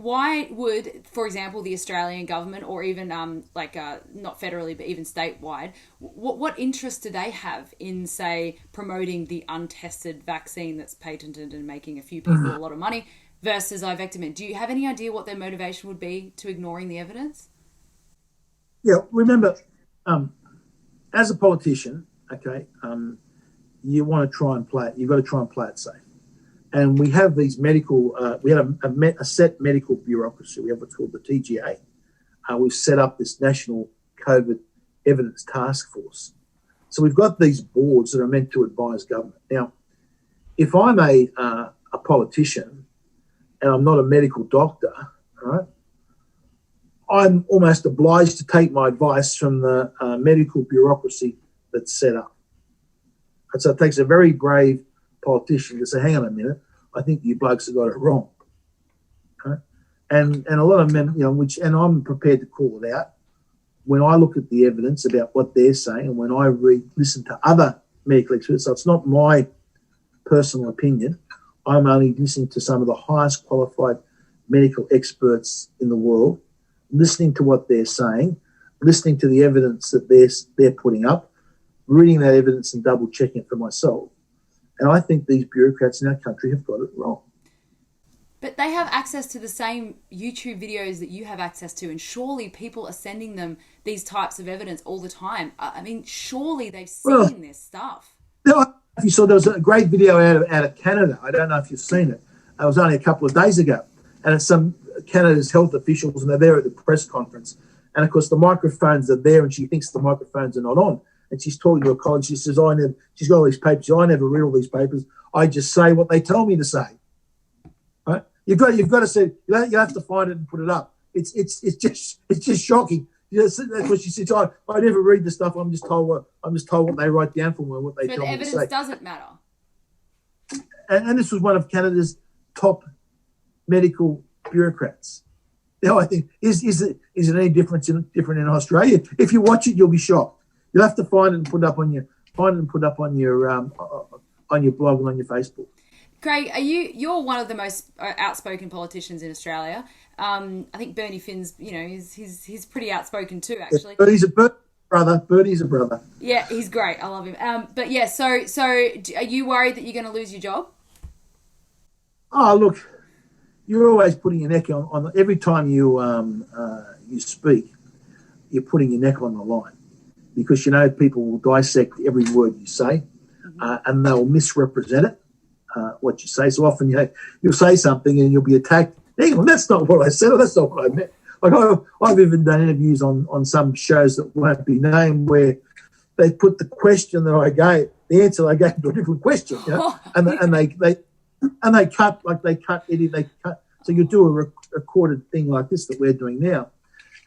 Why would, for example, the Australian government, or even not federally but even statewide, what interest do they have in, say, promoting the untested vaccine that's patented and making a few people a lot of money versus ivectomine? Do you have any idea what their motivation would be to ignoring the evidence? Yeah, remember, as a politician, okay, you want to try and play it. You've got to try and play it safe. And we have these medical, we have a set medical bureaucracy. We have what's called the TGA. We've set up this national COVID evidence task force. So we've got these boards that are meant to advise government. Now, if I'm a politician and I'm not a medical doctor, right, I'm almost obliged to take my advice from the medical bureaucracy that's set up. And so it takes a very brave politician to say, hang on a minute, I think you blokes have got it wrong. Okay? And a lot of men, and I'm prepared to call it out when I look at the evidence about what they're saying and when I listen to other medical experts. So it's not my personal opinion. I'm only listening to some of the highest qualified medical experts in the world, listening to what they're saying, listening to the evidence that they're putting up, reading that evidence and double checking it for myself. And I think these bureaucrats in our country have got it wrong. But they have access to the same YouTube videos that you have access to, and surely people are sending them these types of evidence all the time. I mean, surely they've seen this stuff. If you saw, there was a great video out of Canada. I don't know if you've seen it. It was only a couple of days ago. And it's some Canada's health officials, and they're there at the press conference. And, of course, the microphones are there, and she thinks the microphones are not on. And she's talking to a colleague. She says, she's got all these papers. I never read all these papers. I just say what they tell me to say. Right? You've got to say, you have to find it and put it up. It's just shocking. That's what she says. I never read the stuff. I'm just told what they write down for me, what they tell me to say. So the evidence doesn't matter. And this was one of Canada's top medical bureaucrats. I think is it any different in Australia? If you watch it, you'll be shocked. You'll have to find it and put it up on your blog and on your Facebook. Craig, you're one of the most outspoken politicians in Australia. I think Bernie Finn's, he's pretty outspoken too, actually. But he's a brother. Bernie's a brother. Yeah, he's great. I love him. But yeah, so are you worried that you're going to lose your job? Oh, look, you're always putting your neck on every time you speak, you're putting your neck on the line. Because, people will dissect every word you say, and they'll misrepresent it, what you say. So often you'll say something and you'll be attacked. Hang on, that's not what I said, or that's not what I meant. Like I've even done interviews on some shows that won't be named where they put the question that I gave, the answer I gave to a different question, and they cut edit. So you do a recorded thing like this that we're doing now,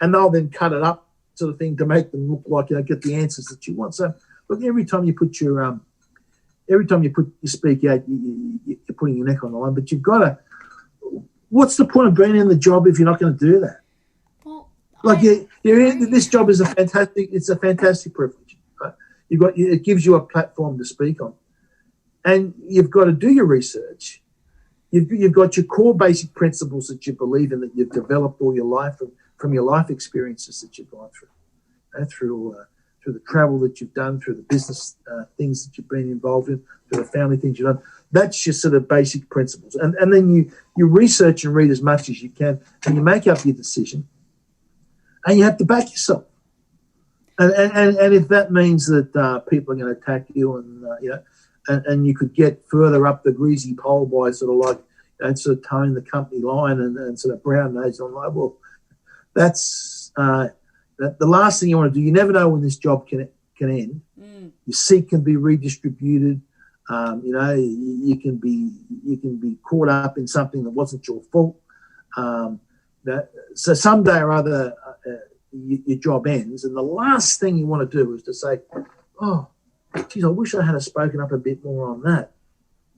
and they'll then cut it up, sort of thing, to make them look like get the answers that you want. So look, every time you speak out, you're putting your neck on the line. But you've got to. What's the point of being in the job if you're not going to do that? Well, this job is a fantastic privilege. Right? It gives you a platform to speak on, and you've got to do your research. You've got your core basic principles that you believe in, that you've developed all your life from your life experiences that you've gone through, through the travel that you've done, through the business things that you've been involved in, through the family things you've done. That's your sort of basic principles. And then you research and read as much as you can, and you make up your decision, and you have to back yourself. And if that means that people are going to attack you, and you could get further up the greasy pole by sort of like, sort of towing the company line and sort of brown nose on, like, well, that's the last thing you want to do. You never know when this job can end. Your seat can be redistributed. You can be caught up in something that wasn't your fault. So someday or other, your job ends, and the last thing you want to do is to say, "Oh, geez, I wish I had spoken up a bit more on that."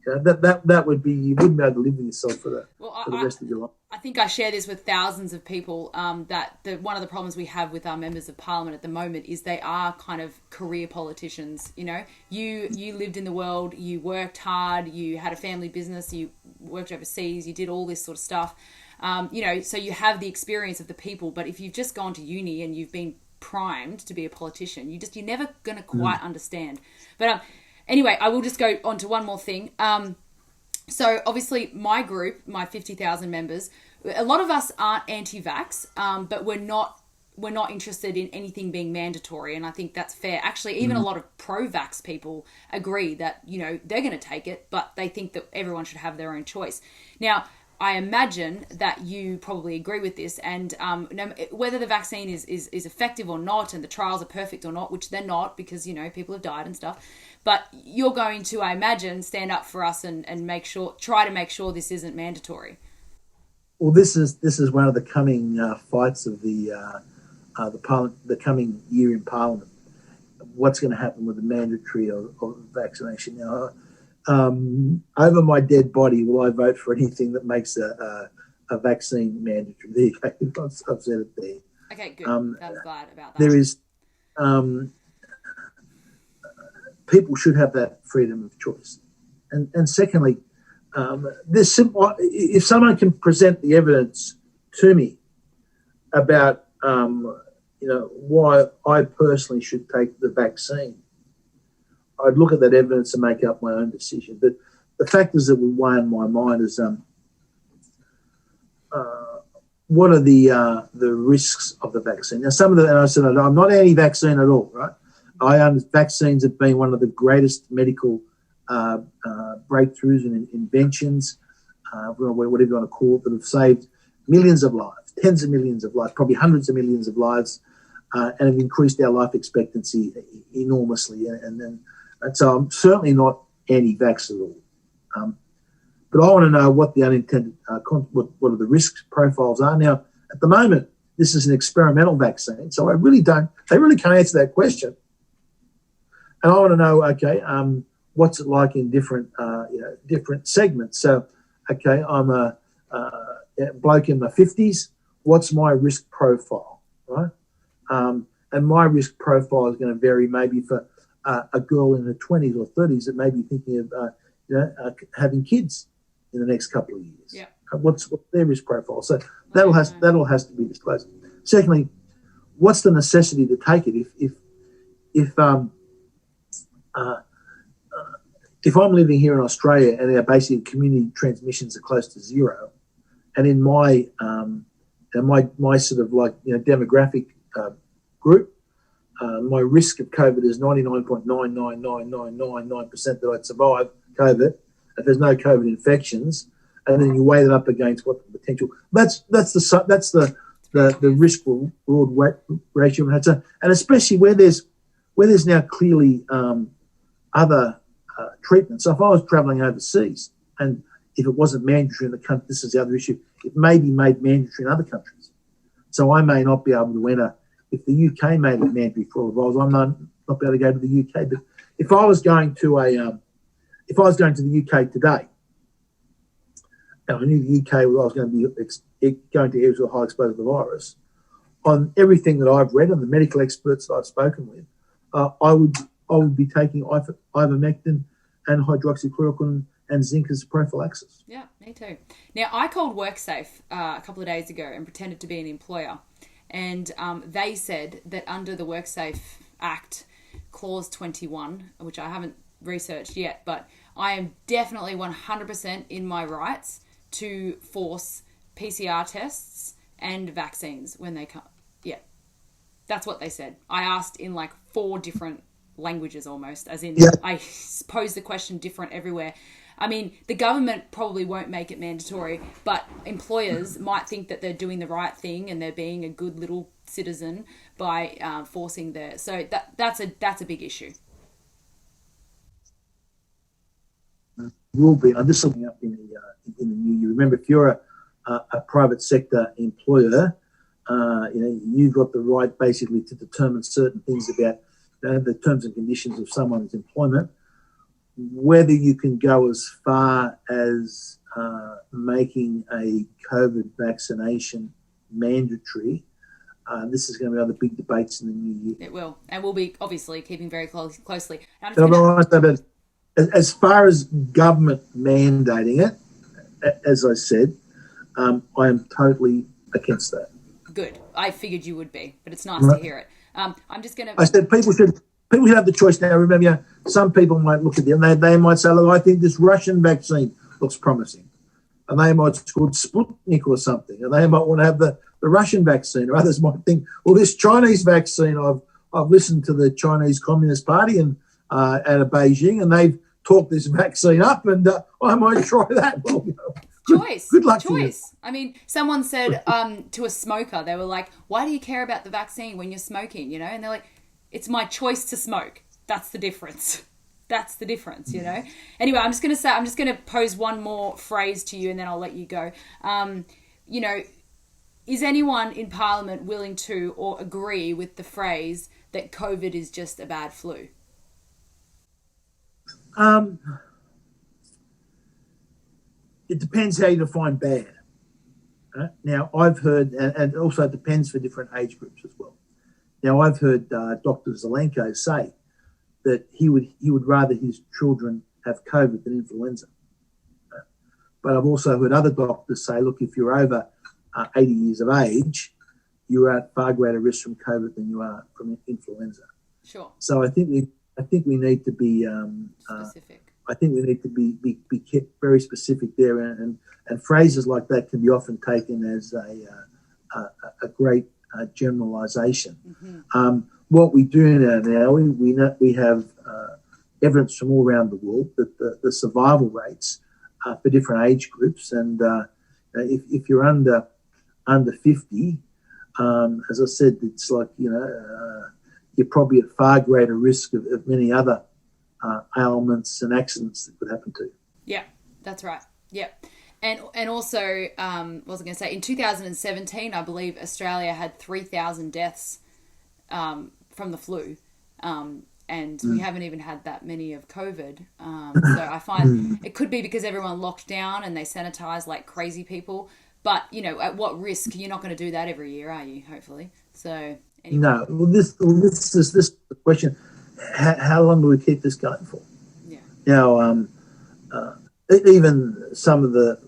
That would be, you wouldn't be able to live with yourself for the rest of your life. I think I share this with thousands of people, that one of the problems we have with our members of parliament at the moment is they are kind of career politicians. You lived in the world, you worked hard, you had a family business, you worked overseas, you did all this sort of stuff. So you have the experience of the people. But if you've just gone to uni and you've been primed to be a politician, you're never going to quite understand. But anyway, I will just go on to one more thing. So obviously my group, my 50,000 members, a lot of us aren't anti-vax, but we're not interested in anything being mandatory, and I think that's fair. Actually, even a lot of pro-vax people agree that, they're going to take it, but they think that everyone should have their own choice. Now, I imagine that you probably agree with this, and whether the vaccine is effective or not, and the trials are perfect or not, which they're not, because people have died and stuff. But you're going to, I imagine, stand up for us and try to make sure this isn't mandatory. Well, this is one of the coming fights of the coming year in Parliament. What's going to happen with the mandatory of vaccination? Now, over my dead body, will I vote for anything that makes a vaccine mandatory? There you go. I've said it there. Okay, good. I'm glad about that. There is people should have that freedom of choice, and secondly, there's simple. If someone can present the evidence to me about why I personally should take the vaccine, I'd look at that evidence and make up my own decision. But the factors that would weigh in my mind is what are the risks of the vaccine? Now, and I said I'm not anti-vaccine at all, right? Vaccines have been one of the greatest medical breakthroughs and inventions, whatever you want to call it, that have saved millions of lives, tens of millions of lives, probably hundreds of millions of lives, and have increased our life expectancy enormously. And so I'm certainly not anti-vax at all. But I want to know what the unintended, what are the risk profiles are. Now, at the moment, this is an experimental vaccine, so they really can't answer that question. And I want to know, what's it like in different segments? So, I'm a bloke in my 50s. What's my risk profile, right? And my risk profile is going to vary maybe for a girl in her 20s or 30s that may be thinking of having kids in the next couple of years. Yeah. What's their risk profile? So that all has to be disclosed. Secondly, what's the necessity to take it? If I'm living here in Australia and our basic community transmissions are close to zero, and in my sort of demographic group, my risk of COVID is 99.99999% that I'd survive COVID if there's no COVID infections, and then you weigh it up against what the potential. That's the risk reward ratio, and especially where there's now clearly other treatments. So if I was travelling overseas, and if it wasn't mandatory in the country, this is the other issue, it may be made mandatory in other countries. So I may not be able to enter. If the UK made it mandatory for all of us, I'm not be able to go to the UK. But if I was going to the UK today, and I knew the UK, I was going to be going to areas with high exposure to the virus, on everything that I've read and the medical experts that I've spoken with, I would be taking ivermectin and hydroxychloroquine and zinc as prophylaxis. Yeah, me too. Now, I called WorkSafe a couple of days ago and pretended to be an employer. And they said that under the WorkSafe Act, Clause 21, which I haven't researched yet, but I am definitely 100% in my rights to force PCR tests and vaccines when they come. Yeah, that's what they said. I asked in 4 different languages almost, as in I posed the question different everywhere. I mean, the government probably won't make it mandatory, but employers might think that they're doing the right thing and they're being a good little citizen by forcing their. So that's a big issue. Will be. I'm just looking up in the new year. Remember, if you're a private sector employer, you've got the right basically to determine certain things about the terms and conditions of someone's employment. Whether you can go as far as making a COVID vaccination mandatory, this is going to be other big debates in the new year. It will, and we'll be obviously keeping very closely. As far as government mandating it, as I said, I am totally against that. Good. I figured you would be, but it's nice to hear it. I'm just going to... I said people should have the choice now. Remember, some people might look at them, they might say, look, I think this Russian vaccine looks promising. And they might call it Sputnik or something. And they might want to have the Russian vaccine. Or others might think, well, this Chinese vaccine, I've listened to the Chinese Communist Party and out of Beijing, and they've talked this vaccine up, and I might try that. Well, good luck to you. I mean, someone said to a smoker, they were like, why do you care about the vaccine when you're smoking, And they're like, it's my choice to smoke. That's the difference. That's the difference, Anyway, I'm just going to pose one more phrase to you and then I'll let you go. Is anyone in Parliament willing to or agree with the phrase that COVID is just a bad flu? It depends how you define bad. Now, I've heard, and also it depends for different age groups as well. Now, I've heard Dr. Zelenko say that he would rather his children have COVID than influenza. But I've also heard other doctors say, look, if you're over 80 years of age, you're at far greater risk from COVID than you are from influenza. Sure. So I think we need to be specific. I think we need to be kept very specific there, and phrases like that can be often taken as a great generalisation. Mm-hmm. What we do now we have evidence from all around the world that the survival rates for different age groups, and if you're under 50, as I said, it's like you're probably at far greater risk of many other ailments and accidents that could happen to you. Yeah, that's right. Yeah. And also, what was I going to say? In 2017, I believe Australia had 3,000 deaths from the flu. And we haven't even had that many of COVID. So I find it could be because everyone locked down and they sanitized like crazy people. But, at what risk? You're not going to do that every year, are you? Hopefully. So anyway. No. Well, this is the question. How long do we keep this going for? Yeah. Now, even some of the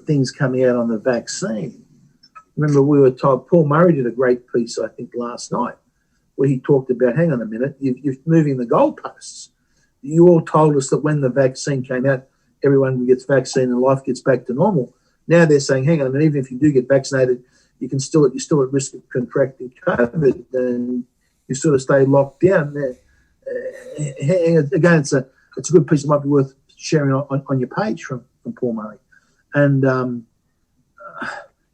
things coming out on the vaccine. Remember, we were told, Paul Murray did a great piece, I think, last night, where he talked about, hang on a minute, you're moving the goalposts. You all told us that when the vaccine came out, everyone gets vaccine and life gets back to normal. Now they're saying, hang on a minute, even if you do get vaccinated, you're still at risk of contracting COVID, and you sort of stay locked down there. Again, it's a good piece that might be worth sharing on your page from Paul Murray. And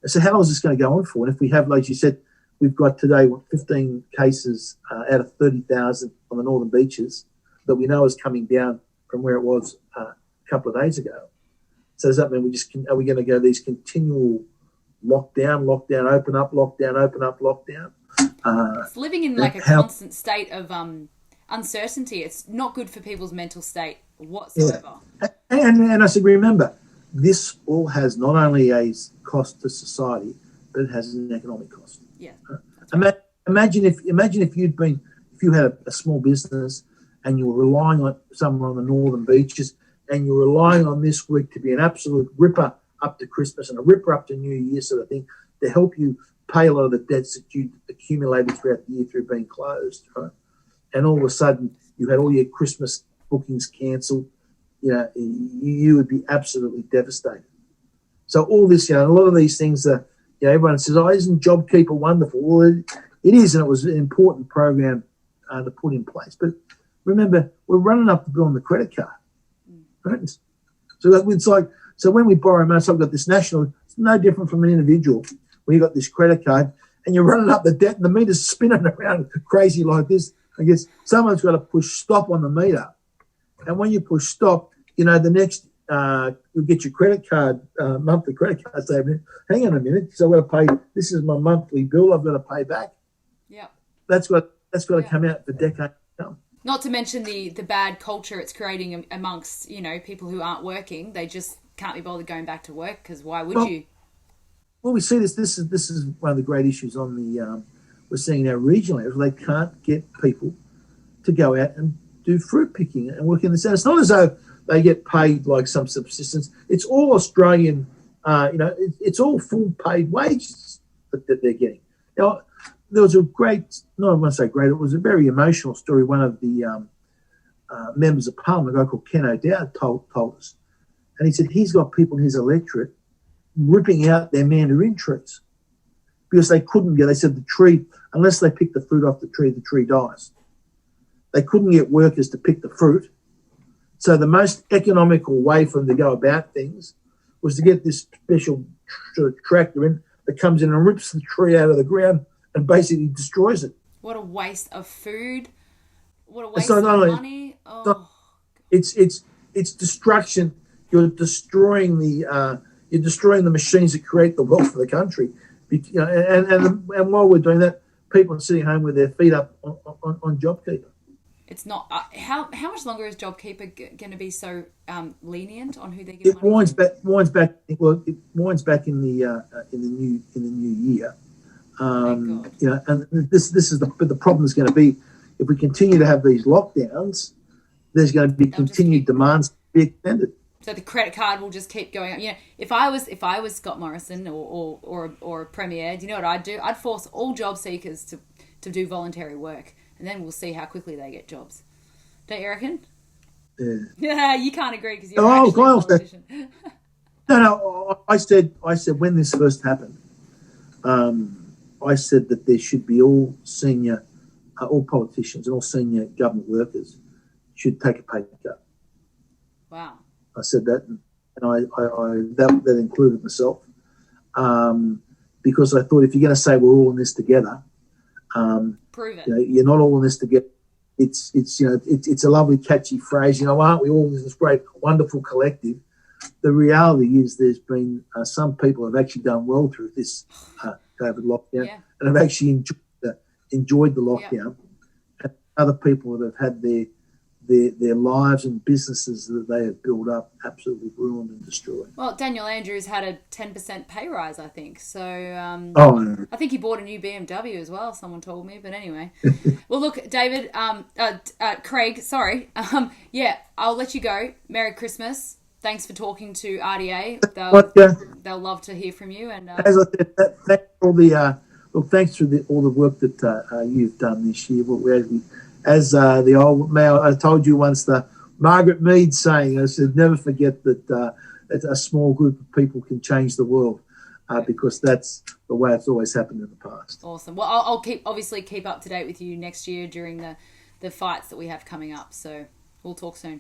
so how long is this going to go on for? And if we have, like you said, we've got today 15 cases out of 30,000 on the northern beaches that we know is coming down from where it was a couple of days ago. So does that mean are we going to go these continual lockdown, open up, lockdown, open up, lockdown? It's living in like a constant state of uncertainty. It's not good for people's mental state whatsoever. Yeah. And I said, remember, this all has not only a cost to society, but it has an economic cost. Yeah. Imagine if you had a small business and you were relying on someone on the northern beaches, and you're relying on this week to be an absolute ripper up to Christmas and a ripper up to New Year sort of thing to help you pay a lot of the debts that you accumulated throughout the year through being closed, right? And all of a sudden you had all your Christmas bookings cancelled. You would be absolutely devastated. So all this, a lot of these things are, everyone says, oh, isn't JobKeeper wonderful? Well, it is, and it was an important program to put in place. But remember, we're running up the bill on the credit card. Right? So it's like, so when we borrow money, so I've got this national, it's no different from an individual where you've got this credit card and you're running up the debt and the meter's spinning around crazy like this. I guess someone's got to push stop on the meter. And when you push stop, the next, you'll get your credit card, monthly credit card statement. Hang on a minute. So I've got to pay, this is my monthly bill I've got to pay back. Yeah. That's got to come out for decades. Not to mention the bad culture it's creating amongst, people who aren't working. They just can't be bothered going back to work because why would you? Well, we see this is one of the great issues on the we're seeing now regionally. They can't get people to go out and do fruit picking and work in the sun. It's not as though they get paid like some subsistence. It's all Australian It's all full paid wages that they're getting. There was a great, no, I want to say great, it was a very emotional story. One of the members of Parliament, a guy called Ken O'Dowd, told us. And he said he's got people in his electorate ripping out their mandarin trees because they couldn't get, they said the tree, unless they pick the fruit off the tree dies. They couldn't get workers to pick the fruit. So the most economical way for them to go about things was to get this special sort of tractor in that comes in and rips the tree out of the ground and basically destroys it. What a waste of food. What a waste of money. Oh. It's destruction. You're destroying the machines that create the wealth for the country. And while we're doing that, people are sitting home with their feet up on JobKeeper. It's not. How much longer is JobKeeper going to be so lenient on who they give It money? winds back. It winds back in the new year. And this is the problem is going to be if we continue to have these lockdowns. There's going to be continued demands to be extended. So the credit card will just keep going up. If I was Scott Morrison or a premier, do you know what I'd do? I'd force all job seekers to do voluntary work, and then we'll see how quickly they get jobs. Don't you reckon? Yeah. Yeah, you can't agree because you're actually a politician. No. I said when this first happened, I said that there should be all politicians and all senior government workers should take a pay cut. Wow. I said that, and that included myself, because I thought if you're going to say we're all in this together, prove it. You're not all in this together. It's a lovely catchy phrase. Aren't we all in this great, wonderful collective? The reality is, there's been some people have actually done well through this COVID lockdown, and have actually enjoyed the lockdown. Yeah. And other people that have had their lives and businesses that they have built up absolutely ruined and destroyed. Well, Daniel Andrews had a 10% pay rise, I think. So I think he bought a new BMW as well, someone told me. But anyway. Well, look, David, Craig, sorry. I'll let you go. Merry Christmas. Thanks for talking to RDA. They'll love to hear from you. And as I said, thanks for all the work that you've done this year. As the old man, I told you once, the Margaret Mead saying, I said, never forget that a small group of people can change the world, because that's the way it's always happened in the past. Awesome. Well, I'll keep up to date with you next year during the fights that we have coming up. So we'll talk soon.